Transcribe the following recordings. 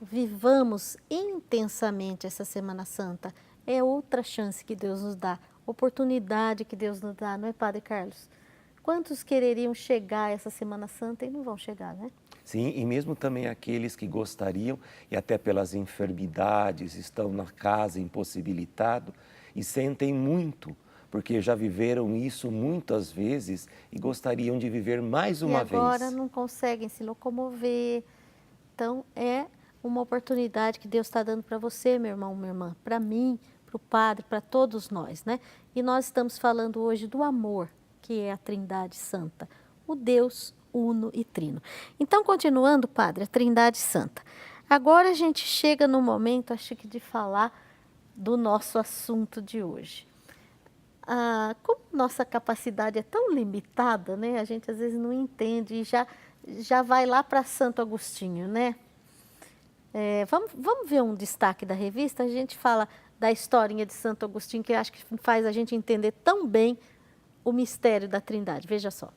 vivamos intensamente essa Semana Santa. É outra chance que Deus nos dá, oportunidade que Deus nos dá, não é, Padre Carlos? Quantos quereriam chegar essa Semana Santa e não vão chegar, né? Sim, e mesmo também aqueles que gostariam e até pelas enfermidades estão na casa impossibilitado e sentem muito, porque já viveram isso muitas vezes e gostariam de viver mais E uma agora vez. não conseguem se locomover. Então, é uma oportunidade que Deus está dando para você, meu irmão, minha irmã, para mim, para o Padre, para todos nós, né? E nós estamos falando hoje do amor, que é a Trindade Santa, o Deus uno e trino. Então, continuando, Padre, a Trindade Santa. Agora a gente chega no momento, acho que de falar do nosso assunto de hoje. Como nossa capacidade é tão limitada, né? A gente às vezes não entende e já vai lá para Santo Agostinho, né? Vamos ver um destaque da revista? A gente fala da historinha de Santo Agostinho, que eu acho que faz a gente entender tão bem o mistério da Trindade. Veja só.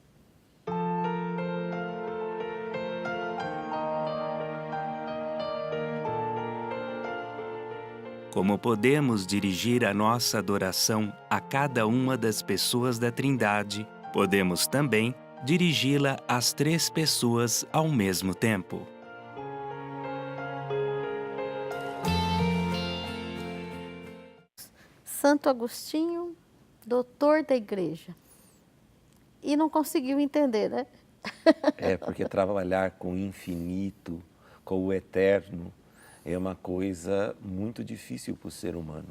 Como podemos dirigir a nossa adoração a cada uma das pessoas da Trindade, podemos também dirigi-la às três pessoas ao mesmo tempo. Santo Agostinho, doutor da igreja. E não conseguiu entender, né? É, porque trabalhar com o infinito, com o eterno, é uma coisa muito difícil para o ser humano.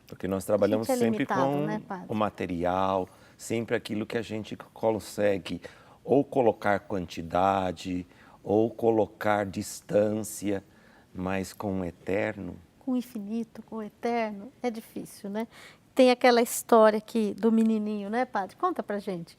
Porque nós A trabalhamos gente é sempre limitado, com né, Padre? o material, sempre aquilo que a gente consegue ou colocar quantidade, ou colocar distância, mas com o eterno. Com o infinito, com o eterno, é difícil, né? Tem aquela história aqui do menininho, né, Padre? Conta pra gente.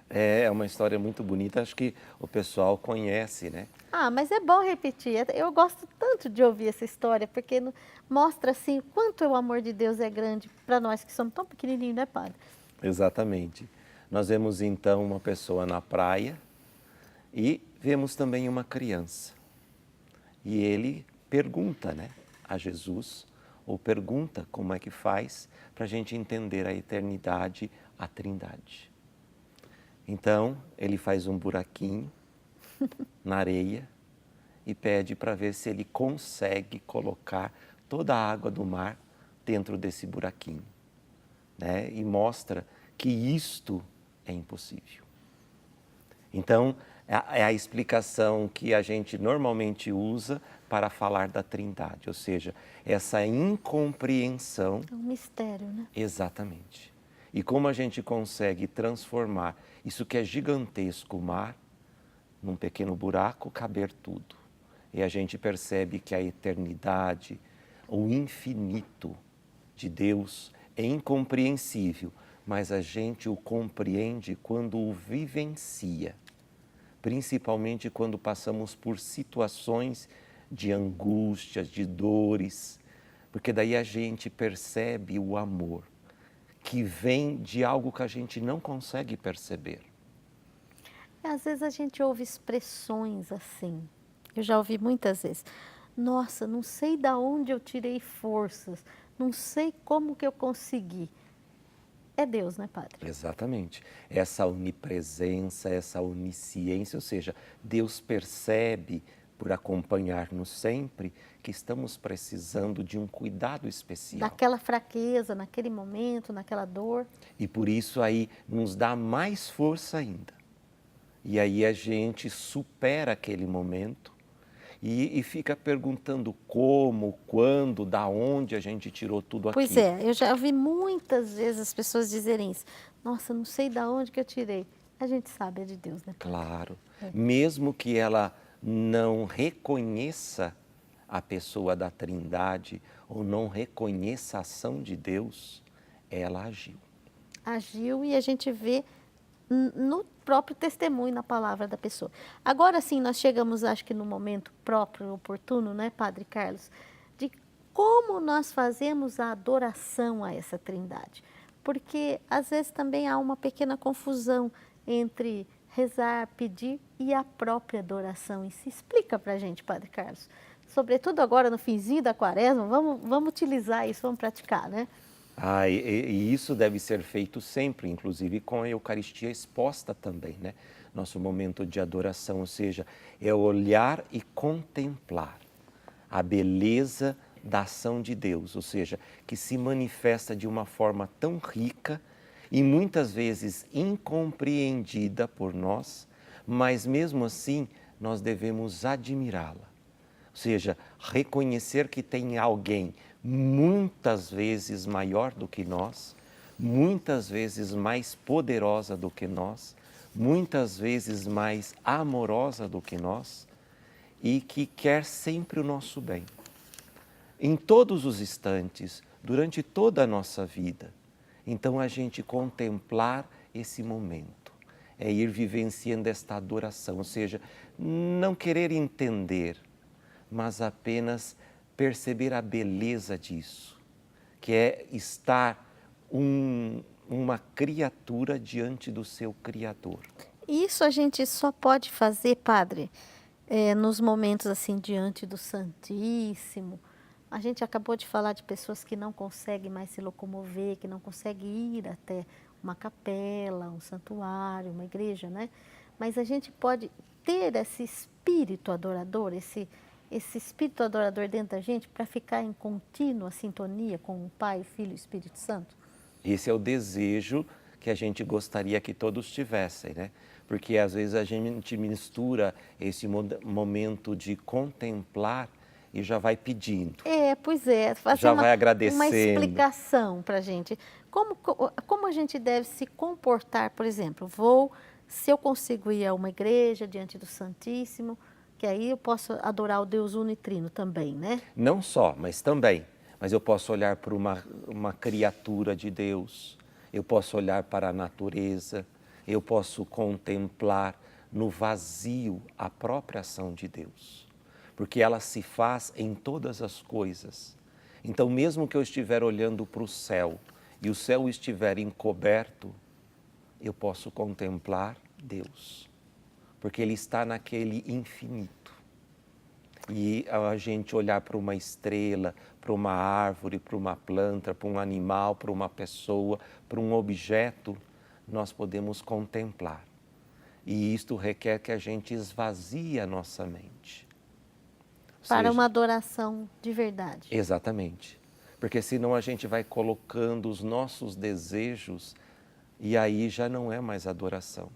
É uma história muito bonita, acho que o pessoal conhece, né? Mas é bom repetir. Eu gosto tanto de ouvir essa história, porque mostra assim o quanto o amor de Deus é grande para nós que somos tão pequenininhos, né, Padre? Exatamente. Nós vemos então uma pessoa na praia e vemos também uma criança. E ele pergunta, né, a Jesus, ou pergunta como é que faz para a gente entender a eternidade, a Trindade. Então, ele faz um buraquinho na areia e pede para ver se ele consegue colocar toda a água do mar dentro desse buraquinho, né? E mostra que isto é impossível. Então, é a explicação que a gente normalmente usa para falar da Trindade, ou seja, essa incompreensão. É um mistério, né? Exatamente. E como a gente consegue transformar isso que é gigantesco, o mar, num pequeno buraco, caber tudo. E a gente percebe que a eternidade, o infinito de Deus é incompreensível, mas a gente o compreende quando o vivencia, principalmente quando passamos por situações de angústias, de dores, porque daí a gente percebe o amor que vem de algo que a gente não consegue perceber. E às vezes a gente ouve expressões assim. Eu já ouvi muitas vezes. Nossa, não sei da onde eu tirei forças, não sei como que eu consegui. É Deus, né, Padre? Exatamente. Essa onipresença, essa onisciência, ou seja, Deus percebe, por acompanhar-nos sempre, que estamos precisando de um cuidado especial. Daquela fraqueza, naquele momento, naquela dor. E por isso aí nos dá mais força ainda. E aí a gente supera aquele momento e fica perguntando como, quando, da onde a gente tirou tudo aquilo. Pois é, eu já ouvi muitas vezes as pessoas dizerem isso. Nossa, não sei da onde que eu tirei. A gente sabe, é de Deus, né? Claro. Mesmo que ela não reconheça a pessoa da Trindade ou não reconheça a ação de Deus, ela agiu. Agiu e a gente vê no próprio testemunho, na palavra da pessoa. Agora sim, nós chegamos, acho que no momento próprio, oportuno, né, Padre Carlos, de como nós fazemos a adoração a essa Trindade. Porque às vezes também há uma pequena confusão entre rezar, pedir e a própria adoração em si. Explica para a gente, Padre Carlos, sobretudo agora no finzinho da quaresma, vamos utilizar isso, vamos praticar, né? E isso deve ser feito sempre, inclusive com a Eucaristia exposta também, né? Nosso momento de adoração, ou seja, é olhar e contemplar a beleza da ação de Deus, ou seja, que se manifesta de uma forma tão rica e muitas vezes incompreendida por nós, mas mesmo assim nós devemos admirá-la. Ou seja, reconhecer que tem alguém muitas vezes maior do que nós, muitas vezes mais poderosa do que nós, muitas vezes mais amorosa do que nós e que quer sempre o nosso bem. Em todos os instantes, durante toda a nossa vida. Então, a gente contemplar esse momento, é ir vivenciando esta adoração, ou seja, não querer entender, mas apenas perceber a beleza disso, que é estar uma criatura diante do seu Criador. Isso a gente só pode fazer, Padre, nos momentos assim, diante do Santíssimo. A gente acabou de falar de pessoas que não conseguem mais se locomover, que não conseguem ir até uma capela, um santuário, uma igreja, né? Mas a gente pode ter esse espírito adorador, esse espírito adorador dentro da gente para ficar em contínua sintonia com o Pai, o Filho e o Espírito Santo. Esse é o desejo que a gente gostaria que todos tivessem, né? Porque às vezes a gente mistura esse momento de contemplar e já vai pedindo. Pois é. Fazer já vai agradecendo. Uma explicação para a gente. Como a gente deve se comportar, por exemplo, se eu consigo ir a uma igreja diante do Santíssimo, que aí eu posso adorar o Deus unitrino também, né? Não só, mas também. Mas eu posso olhar para uma criatura de Deus, eu posso olhar para a natureza, eu posso contemplar no vazio a própria ação de Deus. Porque ela se faz em todas as coisas. Então, mesmo que eu estiver olhando para o céu e o céu estiver encoberto, eu posso contemplar Deus, porque Ele está naquele infinito. E a gente olhar para uma estrela, para uma árvore, para uma planta, para um animal, para uma pessoa, para um objeto, nós podemos contemplar. E isto requer que a gente esvazie a nossa mente. Para uma adoração de verdade. Exatamente. Porque senão a gente vai colocando os nossos desejos e aí já não é mais adoração.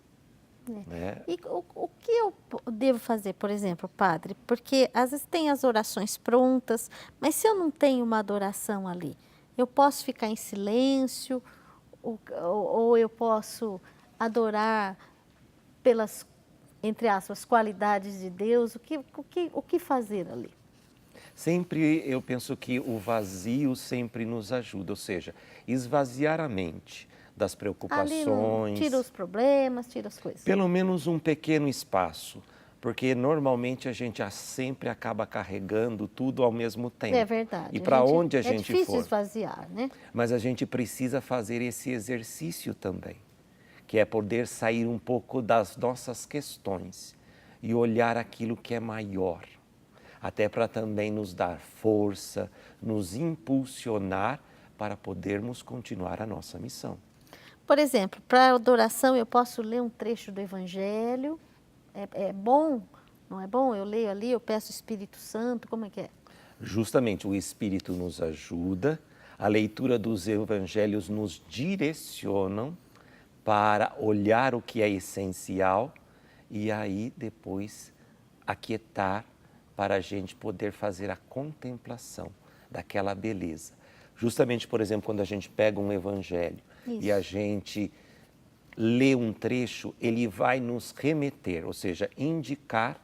Né? E o que eu devo fazer, por exemplo, Padre? Porque às vezes tem as orações prontas, mas se eu não tenho uma adoração ali, eu posso ficar em silêncio ou eu posso adorar pelas, entre aspas, qualidades de Deus? O que fazer ali? Sempre eu penso que o vazio sempre nos ajuda, ou seja, esvaziar a mente das preocupações. Ali tira os problemas, tira as coisas. Pelo menos um pequeno espaço, porque normalmente a gente sempre acaba carregando tudo ao mesmo tempo. É verdade. E para onde a gente for. É difícil esvaziar, né? Mas a gente precisa fazer esse exercício também, que é poder sair um pouco das nossas questões e olhar aquilo que é maior, até para também nos dar força, nos impulsionar para podermos continuar a nossa missão. Por exemplo, para a adoração eu posso ler um trecho do Evangelho, é bom, não é bom? Eu leio ali, eu peço o Espírito Santo, como é que é? Justamente, o Espírito nos ajuda, a leitura dos Evangelhos nos direcionam para olhar o que é essencial e aí depois aquietar para a gente poder fazer a contemplação daquela beleza. Justamente, por exemplo, quando a gente pega um Evangelho e a gente lê um trecho, ele vai nos remeter, ou seja, indicar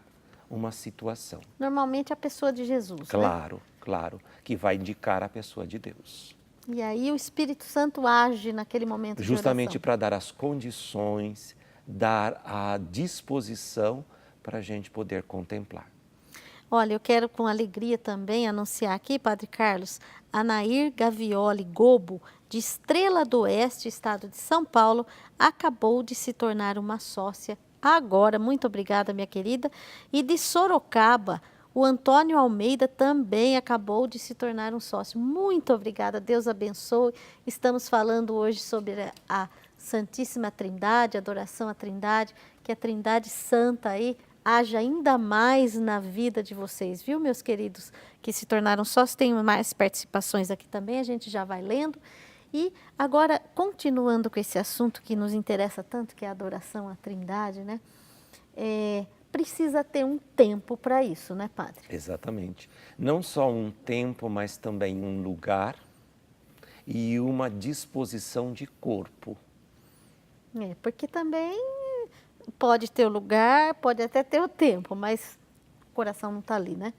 uma situação. Normalmente a pessoa de Jesus, Claro, né? Claro, que vai indicar a pessoa de Deus. E aí o Espírito Santo age naquele momento de Justamente oração. para dar as condições, dar a disposição para a gente poder contemplar. Olha, eu quero com alegria também anunciar aqui, Padre Carlos, a Nair Gavioli Gobo, de Estrela do Oeste, estado de São Paulo, acabou de se tornar uma sócia agora. Muito obrigada, minha querida. E de Sorocaba, O Antônio Almeida também acabou de se tornar um sócio. Muito obrigada, Deus abençoe. Estamos falando hoje sobre a Santíssima Trindade, adoração à Trindade, que a Trindade Santa aí haja ainda mais na vida de vocês, viu, meus queridos, que se tornaram sócios. Tem mais participações aqui também, a gente já vai lendo. E agora, continuando com esse assunto que nos interessa tanto, que é a adoração à Trindade, né? Precisa ter um tempo para isso, né, Padre? Exatamente. Não só um tempo, mas também um lugar e uma disposição de corpo. Porque também pode ter o lugar, pode até ter o tempo, mas o coração não está ali, né?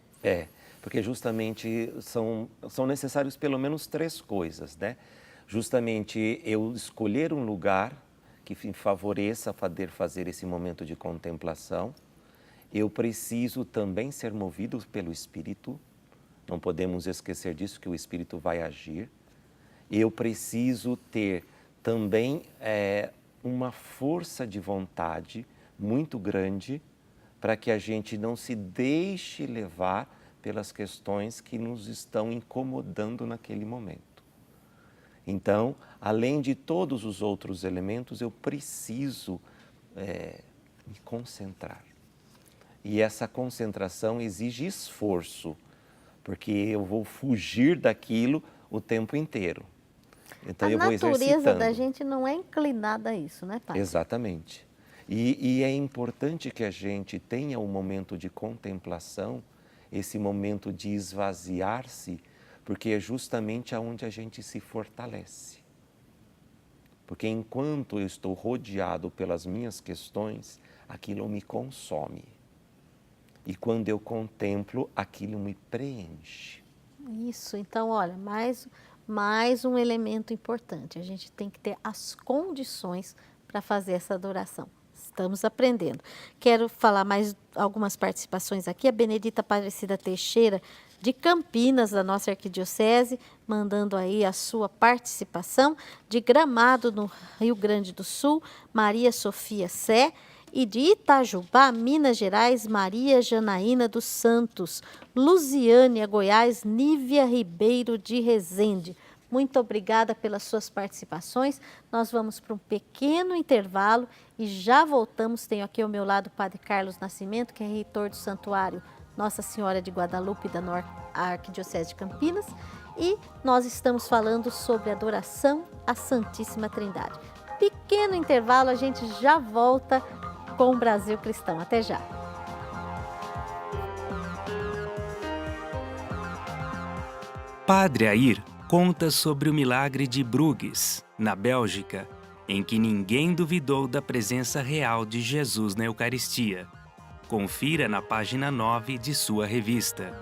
Porque justamente são necessários pelo menos 3 coisas, né? Justamente eu escolher um lugar que favoreça fazer esse momento de contemplação. Eu preciso também ser movido pelo Espírito, não podemos esquecer disso, que o Espírito vai agir. Eu preciso ter também uma força de vontade muito grande para que a gente não se deixe levar pelas questões que nos estão incomodando naquele momento. Então, além de todos os outros elementos, eu preciso me concentrar. E essa concentração exige esforço, porque eu vou fugir daquilo o tempo inteiro. Então, eu vou exercitando. A natureza da gente não é inclinada a isso, né, Padre? Exatamente. E é importante que a gente tenha um momento de contemplação, esse momento de esvaziar-se, porque é justamente aonde a gente se fortalece. Porque enquanto eu estou rodeado pelas minhas questões, aquilo me consome. E quando eu contemplo, aquilo me preenche. Isso, então, olha, mais um elemento importante. A gente tem que ter as condições para fazer essa adoração. Estamos aprendendo. Quero falar mais algumas participações aqui. A Benedita Aparecida Teixeira, de Campinas, da nossa arquidiocese, mandando aí a sua participação. De Gramado, no Rio Grande do Sul, Maria Sofia Sé. E de Itajubá, Minas Gerais, Maria Janaína dos Santos. Lusiânia, Goiás, Nívia Ribeiro de Resende. Muito obrigada pelas suas participações. Nós vamos para um pequeno intervalo e já voltamos. Tenho aqui ao meu lado o Padre Carlos Nascimento, que é reitor do Santuário Nossa Senhora de Guadalupe, da Arquidiocese de Campinas. E nós estamos falando sobre adoração à Santíssima Trindade. Pequeno intervalo, a gente já volta com o Brasil Cristão. Até já! Padre Air conta sobre o milagre de Bruges, na Bélgica, em que ninguém duvidou da presença real de Jesus na Eucaristia. Confira na página 9 de sua revista.